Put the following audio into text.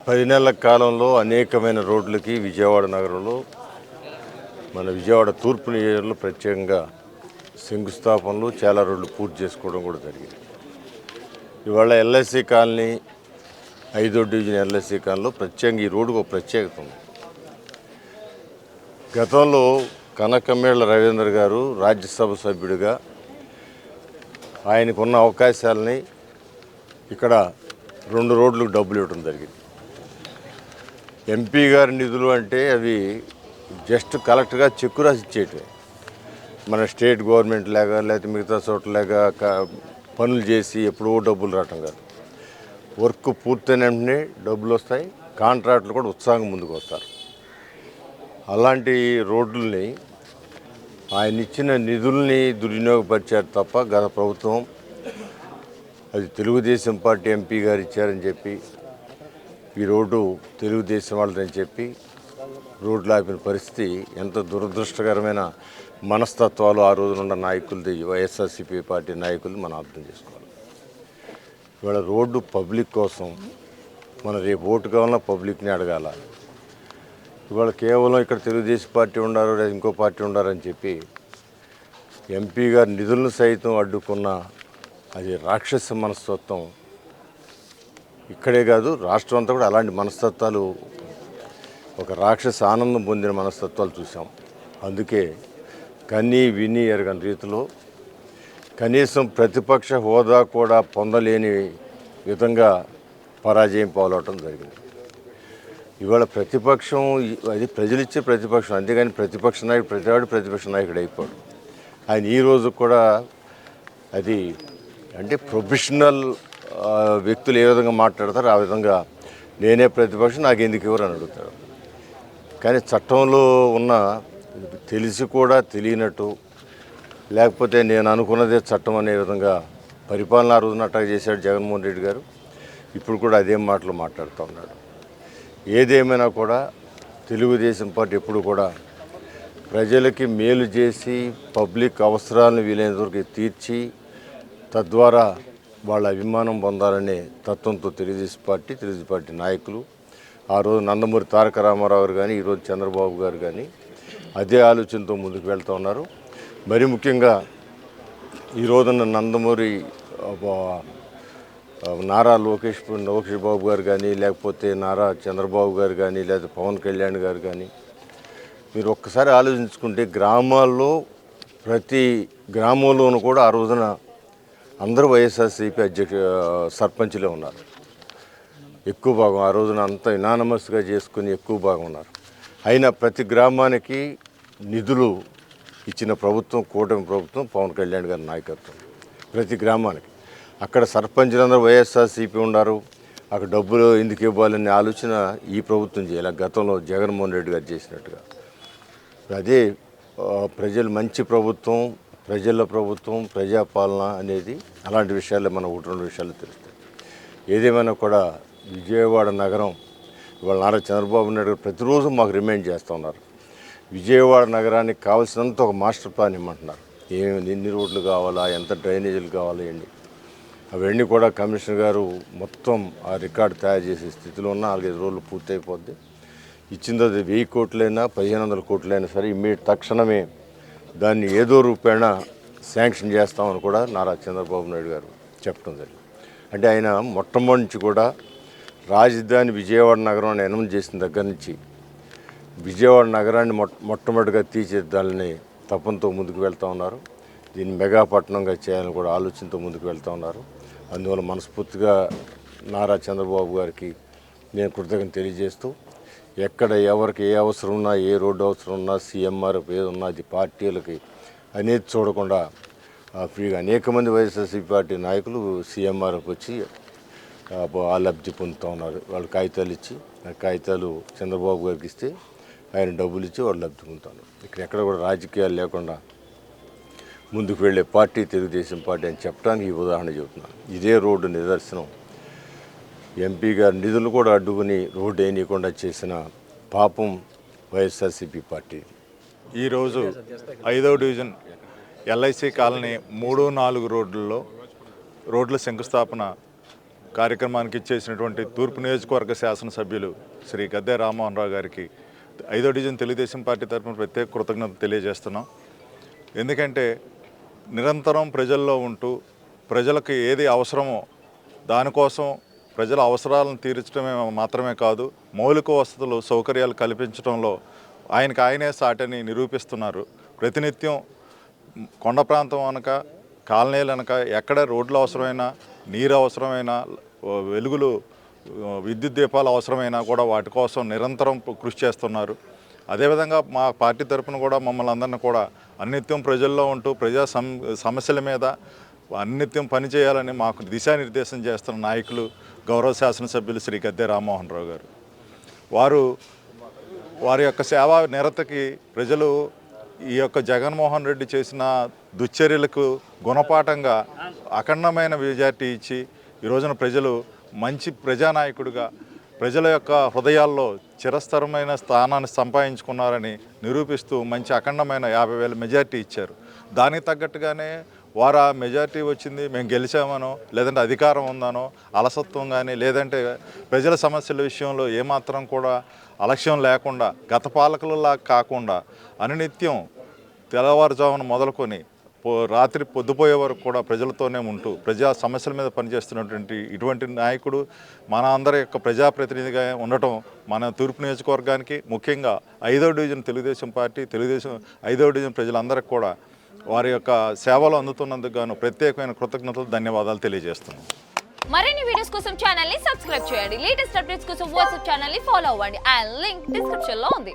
10 నెలల కాలంలో అనేకమైన రోడ్లకి విజయవాడ నగరంలో మన విజయవాడ తూర్పు నియోజకవర్గంలో ప్రత్యేకంగా శంకుస్థాపనలు చాలా రోడ్లు పూర్తి చేసుకోవడం కూడా జరిగింది. ఇవాళ ఎల్ఐసి కాలనీ 5వ డివిజన్ ఎల్ఐసి కాలనీలో ప్రత్యేకంగా ఈ రోడ్డుకు ఒక ప్రత్యేకత ఉంది. గతంలో కనకమేళ్ల రవీంద్ర గారు రాజ్యసభ సభ్యుడిగా ఆయనకున్న అవకాశాలని ఇక్కడ 2 రోడ్లకు డబ్బులు ఇవ్వడం జరిగింది. ఎంపీ గారి నిధులు అంటే అవి జస్ట్ కలెక్టర్గా చెక్కు రాసి ఇచ్చేయటమే. మన స్టేట్ గవర్నమెంట్ లాగా లేకపోతే మిగతా చోట్లలాగా పనులు చేసి ఎప్పుడో డబ్బులు రావటం కాదు. వర్క్ పూర్తయిన వెంటనే డబ్బులు వస్తాయి, కాంట్రాక్టులు కూడా ఉత్సాహంగా ముందుకు వస్తారు. అలాంటి రోడ్లని ఆయన ఇచ్చిన నిధుల్ని దుర్వినియోగపరిచారు తప్ప గత ప్రభుత్వం అది తెలుగుదేశం పార్టీ ఎంపీ గారు ఇచ్చారని చెప్పి ఈ రోడ్డు తెలుగుదేశం వాళ్ళదని చెప్పి రోడ్లు ఆపిన పరిస్థితి ఎంత దురదృష్టకరమైన మనస్తత్వాలు ఆ రోజునున్న నాయకులది, వైఎస్ఆర్సీపీ పార్టీ నాయకులు మనం అర్థం చేసుకోవాలి. ఇవాళ రోడ్డు పబ్లిక్ కోసం మన రేపు ఓటు కావాలన్నా పబ్లిక్ని అడగాల. ఇవాళ కేవలం ఇక్కడ తెలుగుదేశం పార్టీ ఉండారు లేదా ఇంకో పార్టీ ఉండారని చెప్పి ఎంపీ గారి నిధులను సైతం అడ్డుకున్న అది రాక్షస మనస్తత్వం. ఇక్కడే కాదు రాష్ట్రం అంతా కూడా అలాంటి మనస్తత్వాలు, ఒక రాక్షస ఆనందం పొందిన మనస్తత్వాలు చూసాం. అందుకే కన్నీ విని ఎరగని రీతిలో కనీసం ప్రతిపక్ష హోదా కూడా పొందలేని విధంగా పరాజయం పాలవటం జరిగింది. ఇవాళ ప్రతిపక్షం అది ప్రజలిచ్చే ప్రతిపక్షం, అంతేగాని ప్రతిపక్ష నాయకుడు ప్రతివాడు ప్రతిపక్ష నాయకుడు అయిపోడు. ఆయన ఈరోజు కూడా అది అంటే ప్రొఫెషనల్ వ్యక్తులు ఏ విధంగా మాట్లాడతారో ఆ విధంగా నేనే ప్రతిపక్షం నాకు ఎందుకు ఎవరు అని అడుగుతారు. కానీ చట్టంలో ఉన్న తెలిసి కూడా తెలియనట్టు, లేకపోతే నేను అనుకున్నదే చట్టం అనే విధంగా పరిపాలన ఆ రోజున అట్టాగా చేశాడు జగన్మోహన్ రెడ్డి గారు. ఇప్పుడు కూడా అదే మాటలు మాట్లాడుతూ ఉన్నాడు. ఏదేమైనా కూడా తెలుగుదేశం పార్టీ ఎప్పుడు కూడా ప్రజలకి మేలు చేసి పబ్లిక్ అవసరాలను వీలైనంత వరకు తీర్చి తద్వారా వాళ్ళ అభిమానం పొందాలనే తత్వంతో తెలుగుదేశం పార్టీ నాయకులు ఆ రోజు నందమూరి తారక రామారావు గారు కానీ ఈరోజు చంద్రబాబు గారు కానీ అదే ఆలోచనతో ముందుకు వెళ్తూ ఉన్నారు. మరి ముఖ్యంగా ఈ రోజున నందమూరి నారా లోకేష్ బాబు గారు కానీ లేకపోతే నారా చంద్రబాబు గారు కానీ లేదా పవన్ కళ్యాణ్ గారు కానీ మీరు ఒక్కసారి ఆలోచించుకుంటే గ్రామాల్లో ప్రతి గ్రామంలోనూ కూడా ఆ రోజున అందరూ వైఎస్ఆర్సీపీ సర్పంచ్లే ఉన్నారు. ఎక్కువ భాగం ఆ రోజున అంతా యునానిమస్గా చేసుకుని ఎక్కువ భాగం ఉన్నారు. అయినా ప్రతి గ్రామానికి నిధులు ఇచ్చిన ప్రభుత్వం కూటమి ప్రభుత్వం, పవన్ కళ్యాణ్ గారి నాయకత్వం. ప్రతి గ్రామానికి అక్కడ సర్పంచ్లందరూ వైఎస్ఆర్సీపీ ఉన్నారు. అక్కడ డబ్బులు ఎందుకు ఇవ్వాలనే ఆలోచన ఈ ప్రభుత్వం చేయాలి, గతంలో జగన్మోహన్ రెడ్డి గారు చేసినట్టుగా. అదే ప్రజలు మంచి ప్రభుత్వం, ప్రజల ప్రభుత్వం, ప్రజాపాలన అనేది అలాంటి విషయాల్లో మనం 1-2 విషయాలు తెలుస్తాయి. ఏదేమైనా కూడా విజయవాడ నగరం ఇవాళ నారా చంద్రబాబు నాయుడు గారు ప్రతిరోజు మాకు రిమైండ్ చేస్తూ ఉన్నారు. విజయవాడ నగరానికి కావాల్సినంత ఒక మాస్టర్ ప్లాన్ ఇమ్మంటున్నారు. ఎన్ని రోడ్లు కావాలా, ఎంత డ్రైనేజీలు కావాలా, అవన్నీ కూడా కమిషనర్ గారు మొత్తం ఆ రికార్డు తయారు చేసే స్థితిలో ఉన్న 4-5 రోజులు పూర్తి అయిపోద్ది. ఇచ్చింది అది 1000 కోట్లైనా 1500 కోట్లైనా సరే ఇమ్మీడియట్ తక్షణమే దాన్ని ఏదో రూపేణ శాంక్షన్ చేస్తామని కూడా నారా చంద్రబాబు నాయుడు గారు చెప్పడం జరిగింది. అంటే ఆయన మొట్టమొదటి నుంచి కూడా రాజధాని విజయవాడ నగరం అని అనౌన్స్ చేసిన దగ్గర నుంచి విజయవాడ నగరాన్ని మొట్టమొదటిగా తీర్చిదిద్దాలని తపంతో ముందుకు వెళ్తూ ఉన్నారు. దీన్ని మెగాపట్నంగా చేయాలని కూడా ఆలోచనతో ముందుకు వెళ్తూ ఉన్నారు. అందువల్ల మనస్ఫూర్తిగా నారా చంద్రబాబు గారికి నేను కృతజ్ఞత తెలియజేస్తూ, ఎక్కడ ఎవరికి ఏ అవసరం ఉన్నా, ఏ రోడ్డు అవసరం ఉన్నా, సీఎంఆర్ఎఫ్ ఏది ఉన్నా అది పార్టీలకి అనేది చూడకుండా ఫ్రీగా అనేక మంది వైఎస్ఆర్సీపీ పార్టీ నాయకులు సీఎంఆర్ఎఫ్ వచ్చి ఆ లబ్ధి పొందుతూ ఉన్నారు. వాళ్ళు కాగితాలు ఇచ్చి ఆ కాగితాలు చంద్రబాబు గారికి ఇస్తే ఆయన డబ్బులు ఇచ్చి వాళ్ళు లబ్ధి పొందుతారు. ఇక్కడ ఎక్కడ కూడా రాజకీయాలు లేకుండా ముందుకు వెళ్ళే పార్టీ తెలుగుదేశం పార్టీ అని చెప్పడానికి ఈ ఉదాహరణ చెబుతున్నాను. ఇదే రోడ్డు నిదర్శనం. ఎంపీ గారి నిధులు కూడా అడ్డుకుని రోడ్డు వేయనీయకుండా చేసిన పాపం వైఎస్ఆర్సీపీ పార్టీ. ఈరోజు 5వ డివిజన్ ఎల్ఐసి కాలనీ 3-4 రోడ్లలో రోడ్ల శంకుస్థాపన కార్యక్రమానికి ఇచ్చేసినటువంటి తూర్పు నియోజకవర్గ శాసనసభ్యులు శ్రీ గద్దె రామ్మోహన్ రావు గారికి 5వ డివిజన్ తెలుగుదేశం పార్టీ తరఫున ప్రత్యేక కృతజ్ఞత తెలియజేస్తున్నాం. ఎందుకంటే నిరంతరం ప్రజల్లో ఉంటూ ప్రజలకు ఏది అవసరమో దానికోసం ప్రజల అవసరాలను తీర్చడమే మాత్రమే కాదు, మౌలిక వసతులు సౌకర్యాలు కల్పించడంలో ఆయనే సాటని నిరూపిస్తున్నారు. ప్రతినిత్యం కొండ ప్రాంతం అనక కాలనీలు అనక ఎక్కడ రోడ్లు అవసరమైనా, నీరు అవసరమైనా, వెలుగులు విద్యుత్ దీపాలు అవసరమైనా కూడా వాటి కోసం నిరంతరం కృషి చేస్తున్నారు. అదేవిధంగా మా పార్టీ తరఫున కూడా మమ్మల్ని అందరినీ కూడా అన్నిత్యం ప్రజల్లో ఉంటూ ప్రజా సమస్యల మీద అన్నిత్యం పనిచేయాలని మాకు దిశానిర్దేశం చేస్తున్న నాయకులు గౌరవ శాసనసభ్యులు శ్రీ గద్దె రామ్మోహన్ రావు గారు. వారి యొక్క సేవా నిరతకి ప్రజలు ఈ యొక్క జగన్మోహన్ రెడ్డి చేసిన దుశ్చర్యలకు గుణపాఠంగా అఖండమైన మెజార్టీ ఇచ్చి ఈ రోజున ప్రజలు మంచి ప్రజానాయకుడిగా ప్రజల యొక్క హృదయాల్లో చిరస్థిరమైన స్థానాన్ని సంపాదించుకున్నారని నిరూపిస్తూ మంచి అఖండమైన 50,000 మెజార్టీ ఇచ్చారు. దానికి తగ్గట్టుగానే వారు ఆ మెజార్టీ వచ్చింది మేము గెలిచామనో, లేదంటే అధికారం ఉందనో, అలసత్వం కానీ, లేదంటే ప్రజల సమస్యల విషయంలో ఏమాత్రం కూడా అలక్ష్యం లేకుండా గత పాలకులలా కాకుండా అనునిత్యం తెల్లవారుజామున మొదలుకొని రాత్రి పొద్దుపోయే వరకు కూడా ప్రజలతోనే ఉంటూ ప్రజా సమస్యల మీద పనిచేస్తున్నటువంటి ఇటువంటి నాయకుడు మన అందరి యొక్క ప్రజాప్రతినిధిగా ఉండటం మన తూర్పు నియోజకవర్గానికి, ముఖ్యంగా 5వ డివిజన్ తెలుగుదేశం పార్టీ 5వ డివిజన్ ప్రజలందరికీ కూడా వారి యొక్క సేవలు అందుతున్నందుకు గాను ప్రత్యేకమైన కృతజ్ఞతలు, ధన్యవాదాలు తెలియజేస్తున్నాను. మరిన్ని వీడియోస్ కోసం ఛానల్ ని సబ్స్క్రైబ్ చేయండి. లేటెస్ట్ అప్డేట్స్ కోసం వాట్సాప్ ఛానల్ ని ఫాలో అవ్వండి. అండ్ లింక్ డిస్క్రిప్షన్ లో ఉంది.